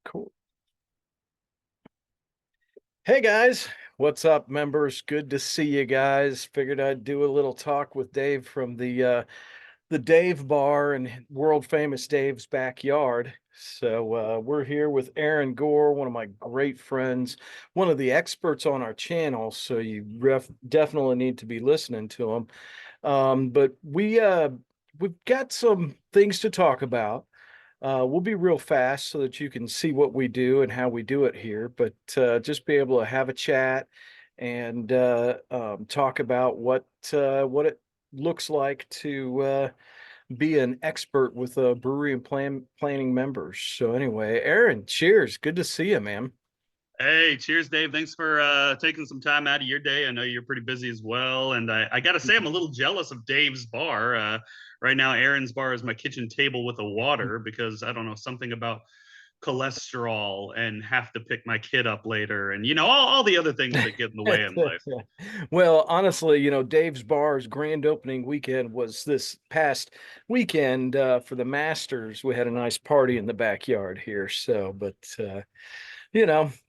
Cool. Hey guys, what's up, members? Good to see you guys. Figured I'd do a little talk with Dave from the Dave Bar and world famous Dave's Backyard. So we're here with Aaron Gore, one of my great friends, one of the experts on our channel. So you definitely need to be listening to him. But we've got some things to talk about. We'll be real fast so that you can see what we do and how we do it here, but just be able to have a chat and talk about what it looks like to be an expert with a brewery and planning members. So anyway, Aaron, cheers. Good to see you, man. Hey, cheers, Dave. Thanks for taking some time out of your day. I know you're pretty busy as well. And I got to say, I'm a little jealous of Dave's bar. Right now, Aaron's bar is my kitchen table with a water because I don't know, something about cholesterol and have to pick my kid up later and, all the other things that get in the way in life. Well, honestly, Dave's Bar's grand opening weekend was this past weekend for the Masters. We had a nice party in the backyard here. So, but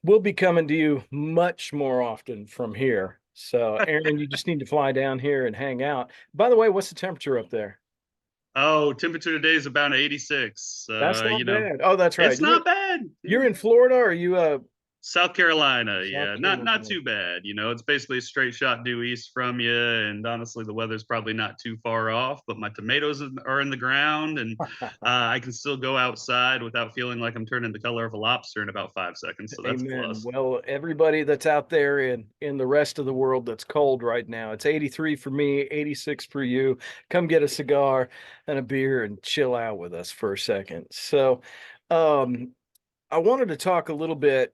we'll be coming to you much more often from here. So, Aaron, you just need to fly down here and hang out. By the way, what's the temperature up there? Oh, temperature today is about 86. That's not bad. Oh, that's right. It's You're not bad. you're in Florida, or are you South Carolina, South yeah, not Carolina? too bad. It's basically a straight shot due east from you, and honestly, the weather's probably not too far off. But my tomatoes are in the ground, and I can still go outside without feeling like I'm turning the color of a lobster in about 5 seconds. So that's a Amen. plus. Well, everybody that's out there in the rest of the world that's cold right now, it's 83 for me, 86 for you. Come get a cigar and a beer and chill out with us for a second. So, um, I wanted to talk a little bit,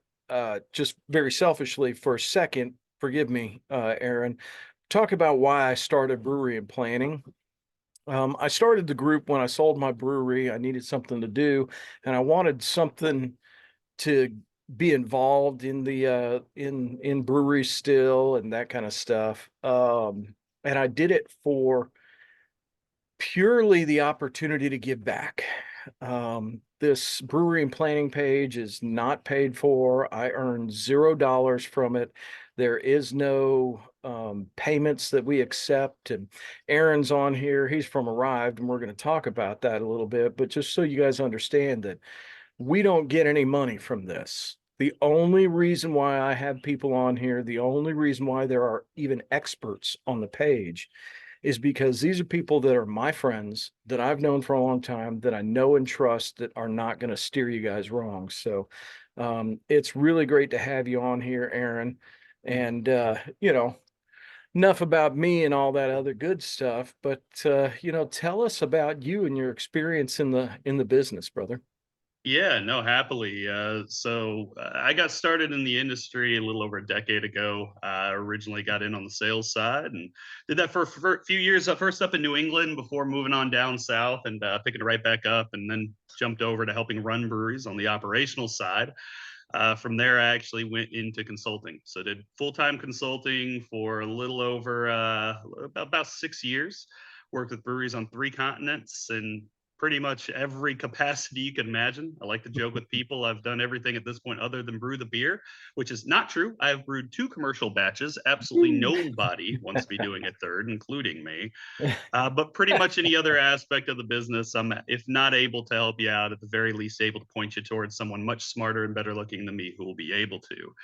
just very selfishly for a second. Forgive me, Aaron. Talk about why I started brewery and planning. I started the group when I sold my brewery. I needed something to do, and I wanted something to be involved in the in breweries still and that kind of stuff. And I did it for purely the opportunity to give back. This brewery and planning page is not paid for. I earn $0 from it. There is no payments that we accept. And Aaron's on here. He's from Aryvved, and we're going to talk about that a little bit. But just so you guys understand that we don't get any money from this. The only reason why I have people on here, the only reason why there are even experts on the page is because these are people that are my friends that I've known for a long time, that I know and trust, that are not going to steer you guys wrong. So it's really great to have you on here, Aaron. And, enough about me and all that other good stuff. But, tell us about you and your experience in the business, brother. Yeah, no, happily. I got started in the industry a little over a decade ago. I originally got in on the sales side and did that for a few years. First up in New England before moving on down south and picking it right back up, and then jumped over to helping run breweries on the operational side. From there, I actually went into consulting. So did full time consulting for a little over about 6 years. Worked with breweries on three continents and pretty much every capacity you can imagine. I like to joke with people. I've done everything at this point other than brew the beer, which is not true. I have brewed two commercial batches. Absolutely nobody wants to be doing a third, including me. But pretty much any other aspect of the business, I'm, if not able to help you out, at the very least able to point you towards someone much smarter and better looking than me who will be able to.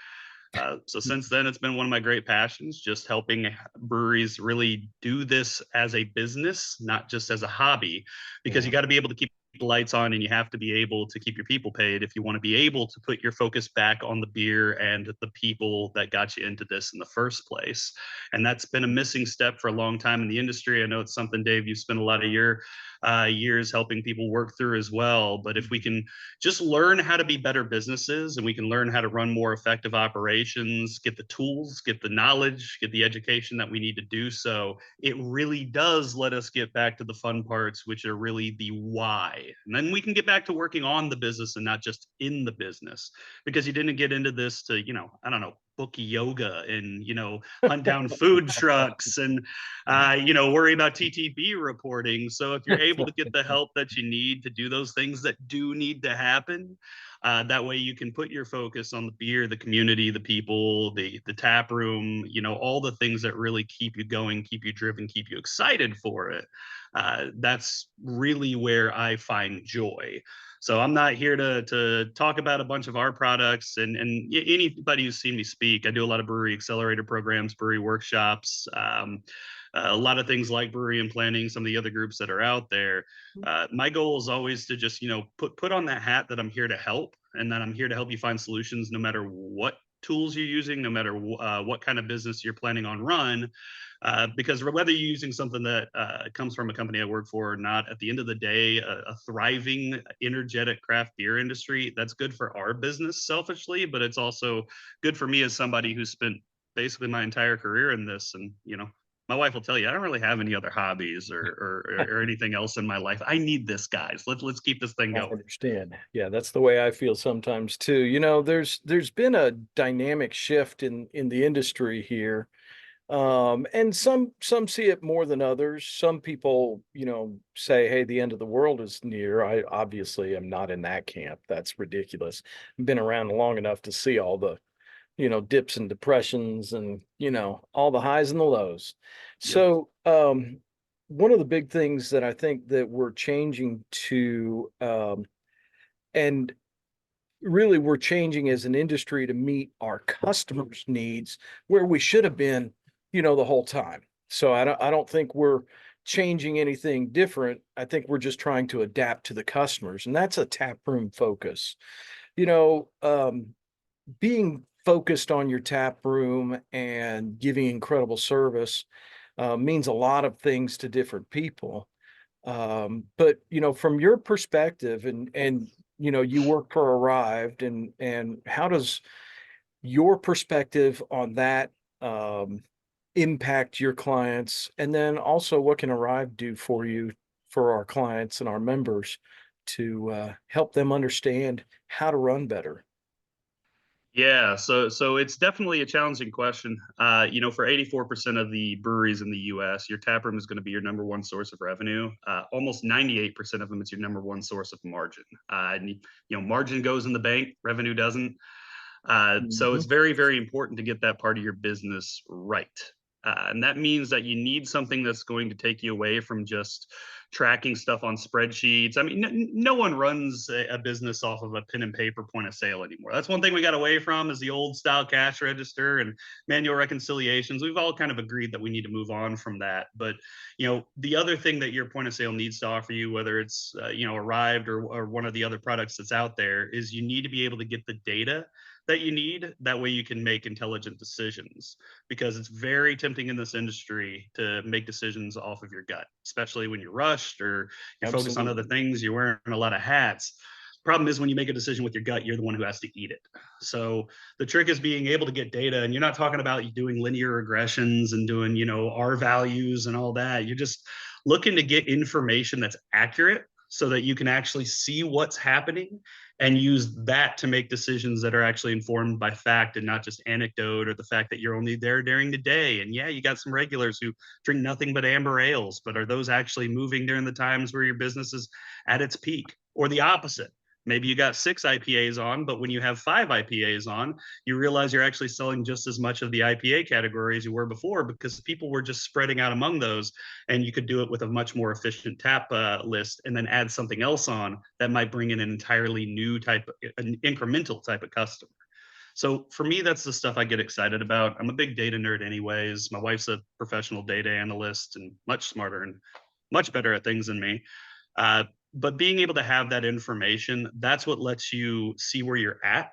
So since then, it's been one of my great passions, just helping breweries really do this as a business, not just as a hobby, because Yeah. you got to be able to keep the lights on and you have to be able to keep your people paid if you want to be able to put your focus back on the beer and the people that got you into this in the first place. And that's been a missing step for a long time in the industry. I know it's something, Dave, you spent a lot of your years helping people work through as well. But if we can just learn how to be better businesses and we can learn how to run more effective operations, get the tools, get the knowledge, get the education that we need to do so, it really does let us get back to the fun parts, which are really the why. And then we can get back to working on the business and not just in the business, because you didn't get into this to, I don't know, book yoga and, hunt down food trucks and, worry about TTB reporting. So if you're able to get the help that you need to do those things that do need to happen, That way you can put your focus on the beer, the community, the people, the tap room, all the things that really keep you going, keep you driven, keep you excited for it. That's really where I find joy. So I'm not here to talk about a bunch of our products, and anybody who's seen me speak. I do a lot of brewery accelerator programs, brewery workshops, a lot of things like brewery and planning, some of the other groups that are out there. My goal is always to just put on that hat that I'm here to help, and that I'm here to help you find solutions no matter what tools you're using, no matter what kind of business you're planning on run. Because whether you're using something that comes from a company I work for or not, at the end of the day, a thriving, energetic craft beer industry, that's good for our business selfishly, but it's also good for me as somebody who's spent basically my entire career in this. And, my wife will tell you, I don't really have any other hobbies or anything else in my life. I need this, guys. Let's keep this thing I going. understand. Yeah, that's the way I feel sometimes too. There's been a dynamic shift in the industry here. And some see it more than others. Some people, say, hey, the end of the world is near. I obviously am not in that camp. That's ridiculous. I've been around long enough to see all the, dips and depressions and, all the highs and the lows. Yep. So, one of the big things that I think that we're changing to, and really we're changing as an industry to meet our customers' needs where we should have been, the whole time. So I don't think we're changing anything different. I think we're just trying to adapt to the customers, and that's a tap room focus. You know, being focused on your tap room and giving incredible service means a lot of things to different people. But from your perspective, and you work for Arrived, and how does your perspective on that impact your clients? And then also, what can Arrived do for you, for our clients and our members, to help them understand how to run better? Yeah, so it's definitely a challenging question. For 84% of the breweries in the U.S., your tap room is going to be your number one source of revenue. Almost 98% of them, it's your number one source of margin. And margin goes in the bank, revenue doesn't. So it's Mhm. very, very important to get that part of your business right. And that means that you need something that's going to take you away from just tracking stuff on spreadsheets. I mean, no one runs a business off of a pen and paper point of sale anymore. That's one thing we got away from, is the old style cash register and manual reconciliations. We've all kind of agreed that we need to move on from that. But the other thing that your point of sale needs to offer you, whether it's Arrived or one of the other products that's out there, is you need to be able to get the data that you need. That way you can make intelligent decisions, because it's very tempting in this industry to make decisions off of your gut, especially when you're rushed or you're focused on other Absolutely. things, you're wearing a lot of hats. Problem is, when you make a decision with your gut, you're the one who has to eat it. So the trick is being able to get data, and you're not talking about you doing linear regressions and doing, R values and all that. You're just looking to get information that's accurate so that you can actually see what's happening and use that to make decisions that are actually informed by fact and not just anecdote, or the fact that you're only there during the day. And yeah, you got some regulars who drink nothing but amber ales, but are those actually moving during the times where your business is at its peak? Or the opposite. Maybe you got 6 IPAs on, but when you have 5 IPAs on, you realize you're actually selling just as much of the IPA category as you were before, because people were just spreading out among those, and you could do it with a much more efficient tap list, and then add something else on that might bring in an entirely new type, an incremental type of customer. So for me, that's the stuff I get excited about. I'm a big data nerd anyways. My wife's a professional data analyst and much smarter and much better at things than me. But being able to have that information, that's what lets you see where you're at.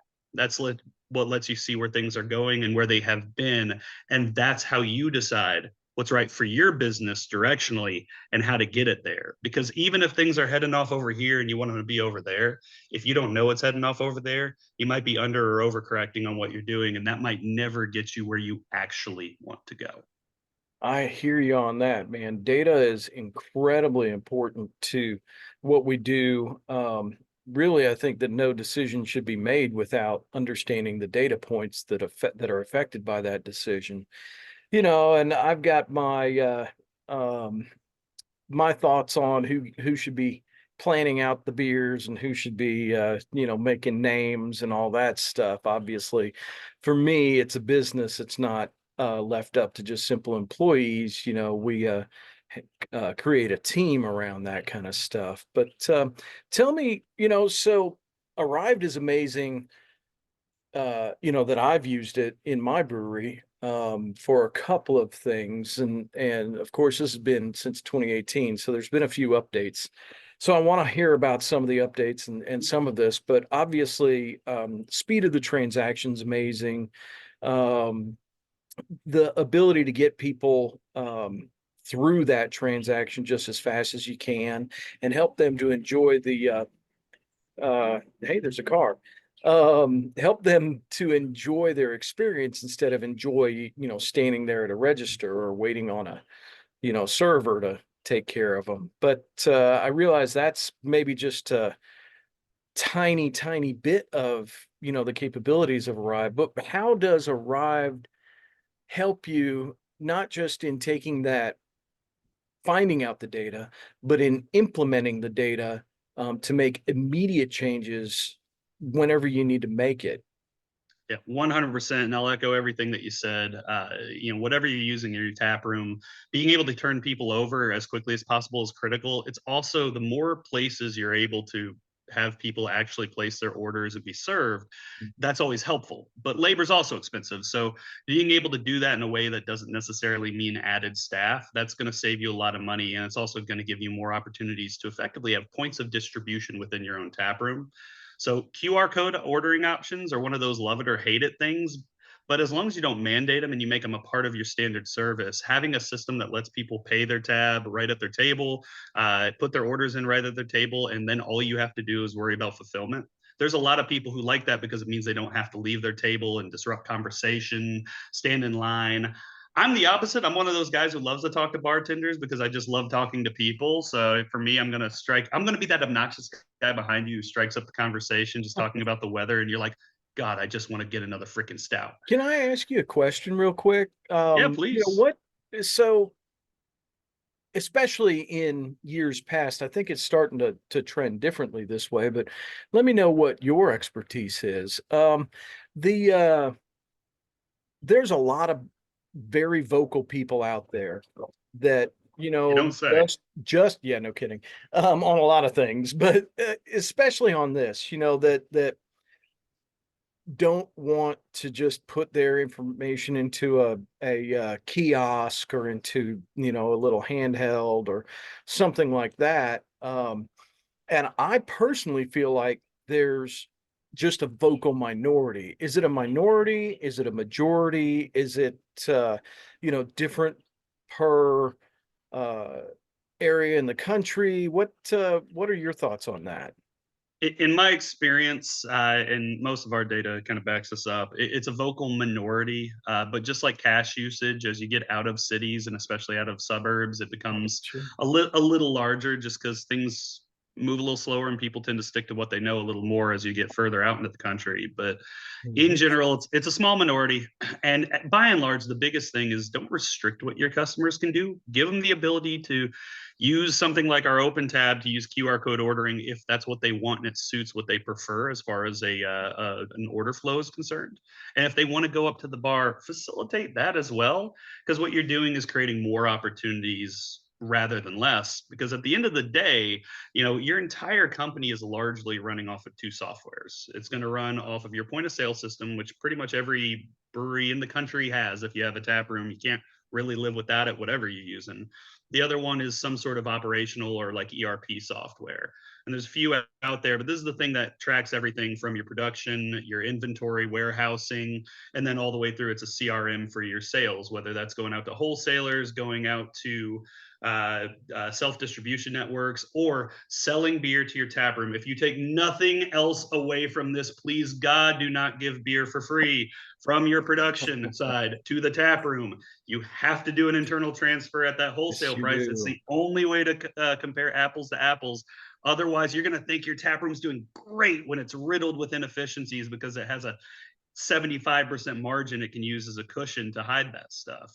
What lets you see where things are going and where they have been. And that's how you decide what's right for your business directionally and how to get it there. Because even if things are heading off over here and you want them to be over there, if you don't know what's heading off over there, you might be under or overcorrecting on what you're doing. And that might never get you where you actually want to go. I hear you on that, man. Data is incredibly important to what we do. Really, I think that no decision should be made without understanding the data points that are affected by that decision. And I've got my thoughts on who should be planning out the beers and who should be, making names and all that stuff. Obviously, for me, it's a business. It's not left up to just simple employees. We create a team around that kind of stuff. But tell me, so Arrived is amazing, that I've used it in my brewery for a couple of things, and of course this has been since 2018, so there's been a few updates. So I want to hear about some of the updates and some of this, but obviously, speed of the transaction's amazing. Um, the ability to get people through that transaction just as fast as you can and help them to enjoy hey, there's a car. Help them to enjoy their experience instead of enjoy, standing there at a register or waiting on a, server to take care of them. But I realize that's maybe just a tiny, tiny bit of, the capabilities of Arrive. But how does Arrived help you not just in taking that, finding out the data, but in implementing the data to make immediate changes whenever you need to make it? Yeah, 100%. And I'll echo everything that you said. Whatever you're using in your tap room, being able to turn people over as quickly as possible is critical. It's also the more places you're able to have people actually place their orders and be served, that's always helpful. But labor is also expensive. So being able to do that in a way that doesn't necessarily mean added staff, that's going to save you a lot of money. And it's also going to give you more opportunities to effectively have points of distribution within your own tap room. So QR code ordering options are one of those love it or hate it things. But as long as you don't mandate them and you make them a part of your standard service, having a system that lets people pay their tab right at their table, put their orders in right at their table, and then all you have to do is worry about fulfillment. There's a lot of people who like that because it means they don't have to leave their table and disrupt conversation, stand in line. I'm the opposite. I'm one of those guys who loves to talk to bartenders because I just love talking to people. So for me, I'm going to be that obnoxious guy behind you who strikes up the conversation, just talking about the weather. And you're like, God, I just want to get another freaking stout. Can I ask you a question real quick? Yeah, please. What, so especially in years past, I think it's starting to trend differently this way, but let me know what your expertise is. The There's a lot of very vocal people out there that, You don't say. just yeah, no kidding, on a lot of things, but especially on this, that don't want to just put their information into a kiosk or into, a little handheld or something like that. And I personally feel like there's just a vocal minority. Is it a minority? Is it a majority? Is it different per uh area in the country? What are your thoughts on that? In my experience, and most of our data kind of backs this up, it's a vocal minority. But just like cash usage, as you get out of cities and especially out of suburbs, it becomes Sure. a little larger just because things move a little slower and people tend to stick to what they know a little more as you get further out into the country. But in Mhm. general, it's a small minority. And by and large, the biggest thing is don't restrict what your customers can do. Give them the ability to use something like our open tab to use QR code ordering if that's what they want and it suits what they prefer as far as an order flow is concerned. And if they want to go up to the bar, facilitate that as well, because what you're doing is creating more opportunities rather than less. Because at the end of the day, your entire company is largely running off of two softwares. It's going to run off of your point of sale system, which pretty much every brewery in the country has. If you have a tap room, you can't really live without it, whatever you're using. The other one is some sort of operational or like ERP software. And there's a few out there, but this is the thing that tracks everything from your production, your inventory, warehousing, and then all the way through. It's a CRM for your sales, whether that's going out to wholesalers, going out to self distribution networks, or selling beer to your tap room. If you take nothing else away from this, please God, do not give beer for free from your production side to the tap room. You have to do an internal transfer at that Yes, wholesale you price. It's do. the only way to compare apples to apples. Otherwise, you're going to think your tap room's doing great when it's riddled with inefficiencies because it has a 75% margin it can use as a cushion to hide that stuff.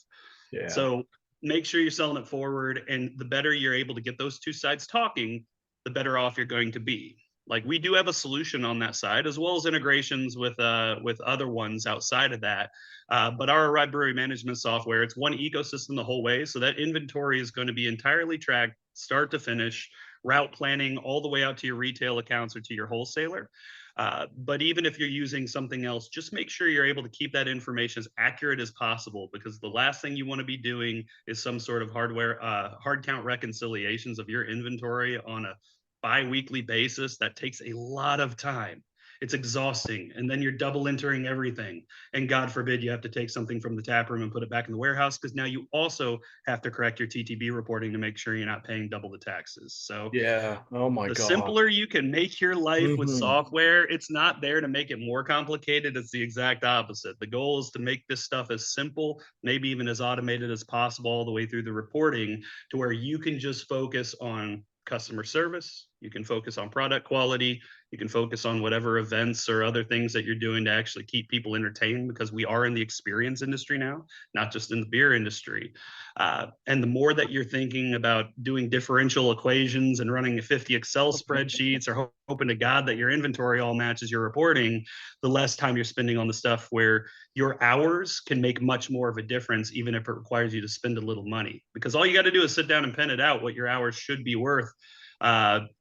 Yeah. So make sure you're selling it forward. And the better you're able to get those two sides talking, the better off you're going to be. Like we do have a solution on that side, as well as integrations with other ones outside of that. But our Aryvved Brewery management software, it's one ecosystem the whole way. So that inventory is going to be entirely tracked, start to finish, route planning all the way out to your retail accounts or to your wholesaler. But even if you're using something else, just make sure you're able to keep that information as accurate as possible, because the last thing you want to be doing is some sort of hard count reconciliations of your inventory on a bi-weekly basis. That takes a lot of time. It's exhausting. And then you're double entering everything. And God forbid you have to take something from the tap room and put it back in the warehouse, because now you also have to correct your TTB reporting to make sure you're not paying double the taxes. So Yeah. Oh my the God. simpler you can make your life with Hmm. software, it's not there to make it more complicated. It's the exact opposite. The goal is to make this stuff as simple, maybe even as automated as possible, all the way through the reporting, to where you can just focus on customer service. You can focus on product quality. You can focus on whatever events or other things that you're doing to actually keep people entertained, because we are in the experience industry now, not just in the beer industry. And the more that you're thinking about doing differential equations and running 50 Excel spreadsheets, or hoping to God that your inventory all matches your reporting, the less time you're spending on the stuff where your hours can make much more of a difference, even if it requires you to spend a little money. Because all you got to do is sit down and pen it out what your hours should be worth,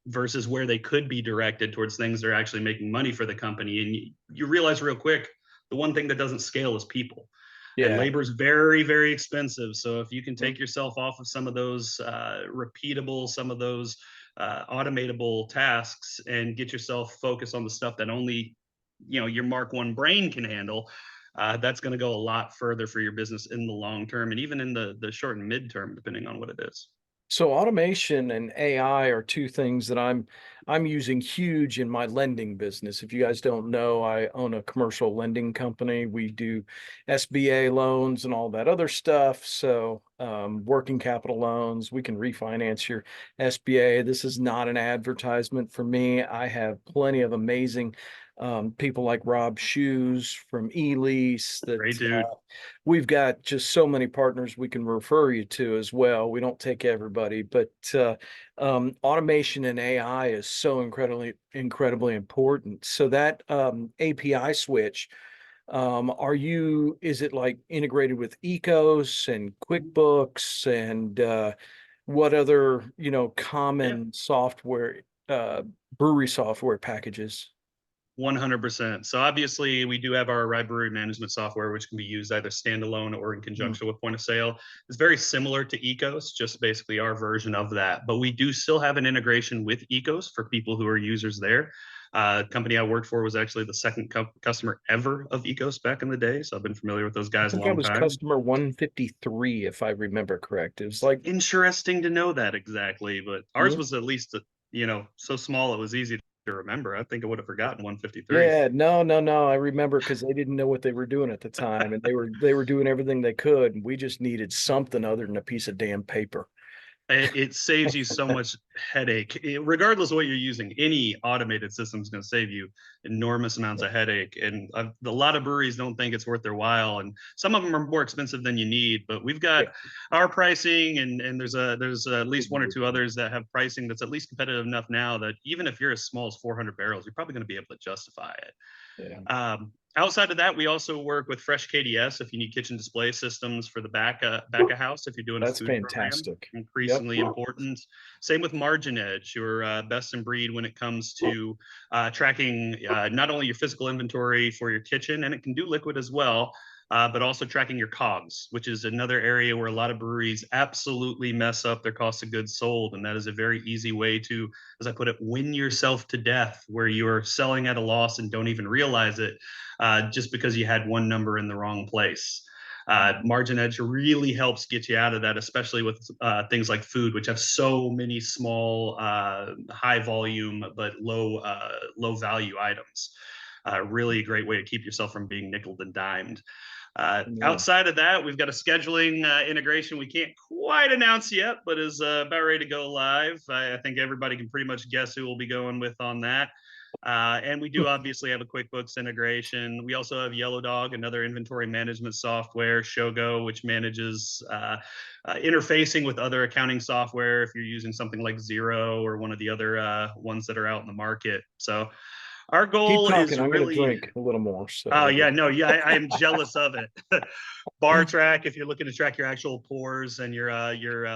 versus where they could be directed towards things that are actually making money for the company. And you realize real quick, the one thing that doesn't scale is people, and Yeah. labor is very, very expensive. So if you can take yourself off of some of those repeatable, some of those automatable tasks, and get yourself focused on the stuff that only your Mark One brain can handle, that's going to go a lot further for your business in the long term, and even in the short and midterm, depending on what it is. So automation and AI are two things that I'm using huge in my lending business. If you guys don't know, I own a commercial lending company. We do SBA loans and all that other stuff. So working capital loans, we can refinance your SBA. This is not an advertisement for me. I have plenty of amazing people like Rob Shoes from eLease Great that dude. we've got just so many partners we can refer you to as well. We don't take everybody, but automation and AI is so incredibly important. So that API switch, is it like integrated with Ecos and QuickBooks and what other, Yeah. common software, brewery software packages? 100%. So obviously, we do have our Brewery management software, which can be used either standalone or in Hmm. conjunction with point of sale. It's very similar to Ecos, just basically our version of that. But we do still have an integration with Ecos for people who are users there. Company I worked for was actually the second customer ever of Ecos back in the day, so I've been familiar with those I guys a think I long was time. customer 153, if I remember correct. It was It's like, interesting to know that exactly, but ours yeah. was at least so small it was easy to remember. I think I would have forgotten 153. Yeah, no, no, no. I remember because they didn't know what they were doing at the time, and they were doing everything they could, and we just needed something other than a piece of damn paper. It saves you so much headache. Regardless of what you're using, any automated system is going to save you enormous amounts of headache. And a lot of breweries don't think it's worth their while, and some of them are more expensive than you need. But we've got Yeah. our pricing, and there's at least one or two others that have pricing that's at least competitive enough now that even if you're as small as 400 barrels, you're probably going to be able to justify it. Yeah. Outside of that, we also work with Fresh KDS if you need kitchen display systems for the back of house if you're doing a That's food program. fantastic. Yep. Increasingly important. Same with Margin Edge, your best in breed when it comes to tracking not only your physical inventory for your kitchen, and it can do liquid as well, but also tracking your COGS, which is another area where a lot of breweries absolutely mess up their cost of goods sold. And that is a very easy way to, as I put it, win yourself to death, where you're selling at a loss and don't even realize it, just because you had one number in the wrong place. Margin Edge really helps get you out of that, especially with things like food, which have so many small, high volume but low value items. Really a great way to keep yourself from being nickel and dimed. Yeah. Outside of that, we've got a scheduling integration we can't quite announce yet, but is about ready to go live. I think everybody can pretty much guess who we'll be going with on that. And we do obviously have a QuickBooks integration. We also have Yellow Dog, another inventory management software, Shogo, which manages interfacing with other accounting software if you're using something like Xero or one of the other ones that are out in the market. So our Keep goal talking. is I'm going to really, drink a little more. oh So yeah, no, yeah, I am jealous of it. Bar track, if you're looking to track your actual pours and your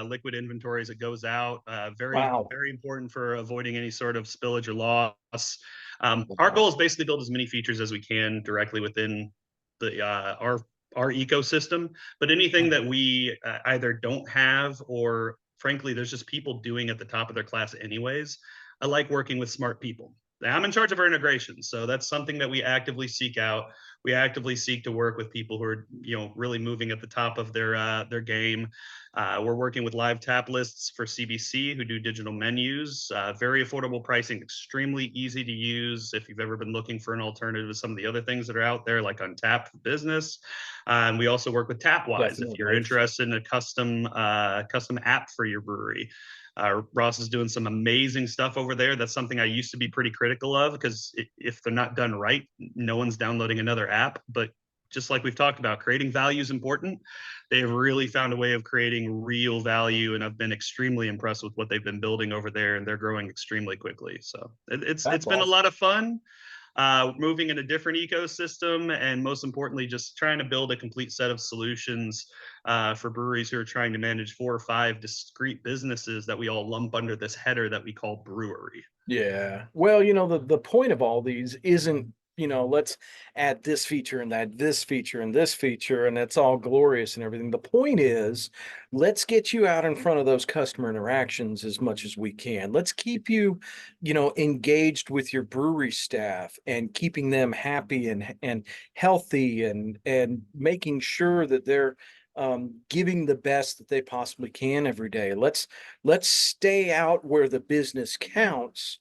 liquid inventory as it goes out, very wow. very important for avoiding any sort of spillage or loss. Our goal is basically build as many features as we can directly within the our ecosystem. But anything that we either don't have or frankly, there's just people doing at the top of their class anyways. I like working with smart people. Now, I'm in charge of our integration, so that's something that we actively seek out. We actively seek to work with people who are, really moving at the top of their game. We're working with live tap lists for CBC who do digital menus. Very affordable pricing, extremely easy to use. If you've ever been looking for an alternative to some of the other things that are out there, like Untapped for Business, and we also work with Tapwise if you're Definitely. interested in a custom app for your brewery. Ross is doing some amazing stuff over there. That's something I used to be pretty critical of because if they're not done right, no one's downloading another app. But just like we've talked about, creating value is important. They've really found a way of creating real value, and I've been extremely impressed with what they've been building over there, and they're growing extremely quickly. So it's That's been a awesome. lot of fun. Moving in a different ecosystem, and most importantly, just trying to build a complete set of solutions for breweries who are trying to manage 4 or 5 discrete businesses that we all lump under this header that we call brewery. Yeah. Well, the point of all these isn't, let's add this feature and that this feature and this feature, and it's all glorious and everything. The point is, let's get you out in front of those customer interactions as much as we can. Let's keep you, engaged with your brewery staff and keeping them happy and healthy and making sure that they're giving the best that they possibly can every day. Let's stay out where the business counts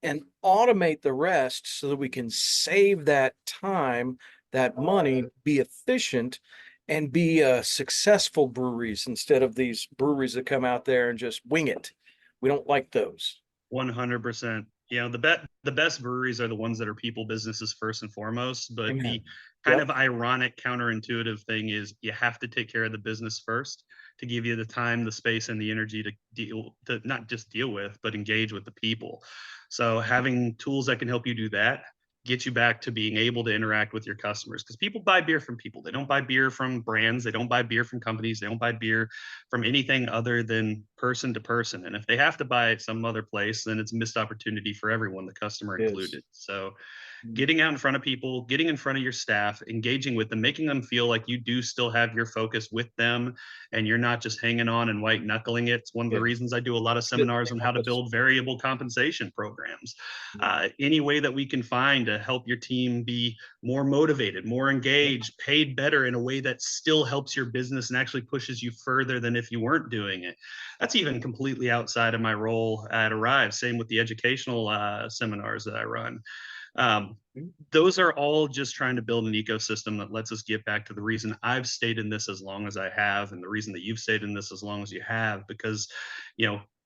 and automate the rest so that we can save that time, that money, be efficient, and be successful breweries instead of these breweries that come out there and just wing it. We don't like those. 100%. The best breweries are the ones that are people businesses first and foremost. But the Amen. kind Yep. of ironic, counterintuitive thing is you have to take care of the business first to give you the time, the space, and the energy to not just deal with, but engage with the people. So having tools that can help you do that get you back to being able to interact with your customers because people buy beer from people. They don't buy beer from brands. They don't buy beer from companies. They don't buy beer from anything other than person to person. And if they have to buy it some other place, then it's a missed opportunity for everyone, the customer It is. included. So getting out in front of people, getting in front of your staff, engaging with them, making them feel like you do still have your focus with them and you're not just hanging on and white knuckling it. It's one of the Yeah. reasons I do a lot of Sit in seminars the on how to office. build variable compensation programs. Yeah. Any way that we can find to help your team be more motivated, more engaged, paid better in a way that still helps your business and actually pushes you further than if you weren't doing it. That's even completely outside of my role at Aryvved. Same with the educational seminars that I run. Um, those are all just trying to build an ecosystem that lets us get back to the reason I've stayed in this as long as I have, and the reason that you've stayed in this as long as you have, because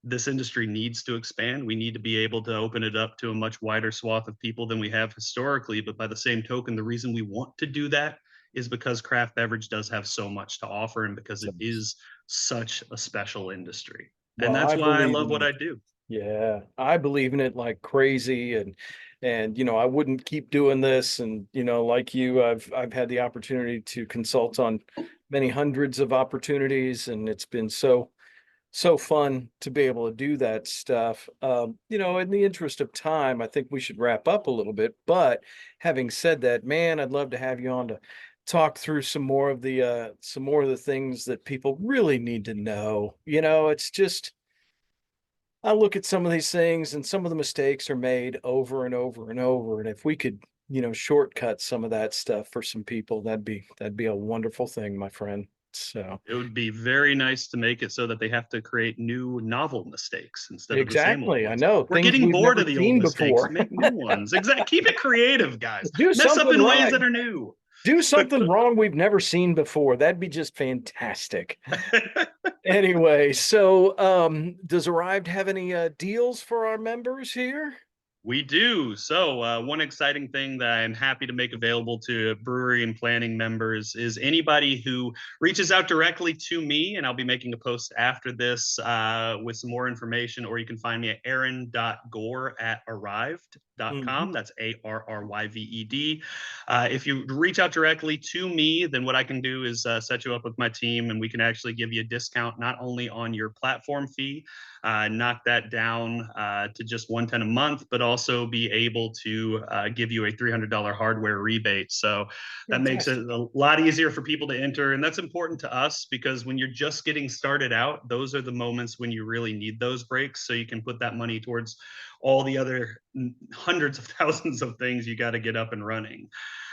this industry needs to expand. We need to be able to open it up to a much wider swath of people than we have historically. But by the same token, the reason we want to do that is because craft beverage does have so much to offer, and because it is such a special industry. And Well, that's I why I believe love in what it. I do. Yeah, I believe in it like crazy, and I wouldn't keep doing this. And like you, I've had the opportunity to consult on many hundreds of opportunities, and it's been so fun to be able to do that stuff. In the interest of time, I think we should wrap up a little bit. But having said that, man, I'd love to have you on to talk through some more of the things that people really need to know. It's just I look at some of these things and some of the mistakes are made over and over and over. And if we could, shortcut some of that stuff for some people, that'd be a wonderful thing, my friend. So It would be very nice to make it so that they have to create new novel mistakes instead of the same old exactly. I ones. know We're things getting we've bored never of the old seen mistakes. before. Make new ones. Exactly. Keep it creative, guys. Do Mess up something in ways right. that are new. Do something wrong we've never seen before. That'd be just fantastic. Anyway, so does Arrived have any deals for our members here? We do. So, one exciting thing that I'm happy to make available to brewery and planning members is anybody who reaches out directly to me, and I'll be making a post after this with some more information, or you can find me at aaron.gore at Mhm. arrived.com. That's ARRYVED. If you reach out directly to me, then what I can do is set you up with my team, and we can actually give you a discount not only on your platform fee, knock that down to just 110 a month, but also be able to give you a $300 hardware rebate. So that makes it Fantastic. a lot easier for people to enter. And that's important to us because when you're just getting started out, those are the moments when you really need those breaks. So you can put that money towards all the other hundreds of thousands of things you got to get up and running.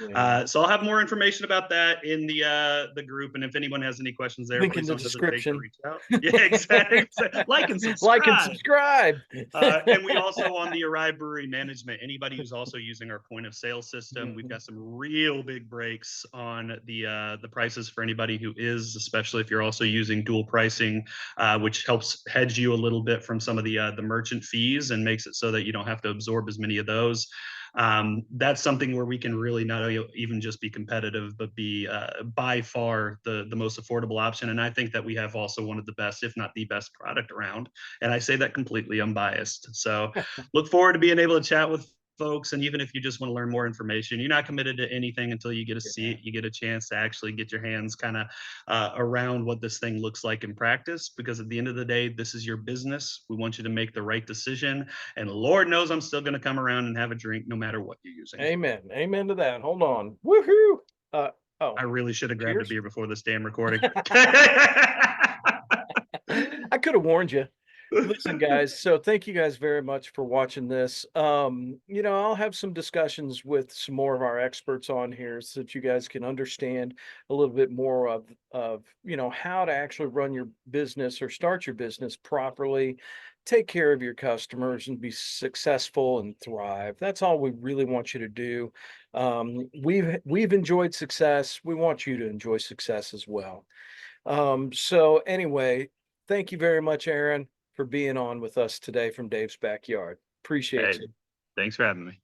Yeah. So I'll have more information about that in the group, and if anyone has any questions there, Link in please the don't hesitate to description. reach out. Yeah, exactly. Like and Like and subscribe. subscribe. And we also on the Aryvved Brewery management, anybody who's also using our point of sale system, we've Mhm. got some real big breaks on the prices for anybody who is, especially if you're also using dual pricing, which helps hedge you a little bit from some of the merchant fees and makes it so that you don't have to absorb as many of those. That's something where we can really not even just be competitive, but be by far the most affordable option. And I think that we have also one of the best, if not the best, product around. And I say that completely unbiased. So look forward to being able to chat with folks. And even if you just want to learn more information, you're not committed to anything until you get to see Yeah. it. You get a chance to actually get your hands kind of around what this thing looks like in practice. Because at the end of the day, this is your business. We want you to make the right decision. And Lord knows I'm still going to come around and have a drink no matter what you're using. Amen. Amen to that. Hold on. Woohoo. Uh I oh. really should have grabbed a Cheers. beer before this damn recording. I could have warned you. Listen, guys, so thank you guys very much for watching this. I'll have some discussions with some more of our experts on here so that you guys can understand a little bit more of how to actually run your business or start your business properly, take care of your customers and be successful and thrive. That's all we really want you to do. We've enjoyed success. We want you to enjoy success as well. So anyway, thank you very much, Aaron, for being on with us today from Dave's backyard. Appreciate Hey, you. thanks for having me.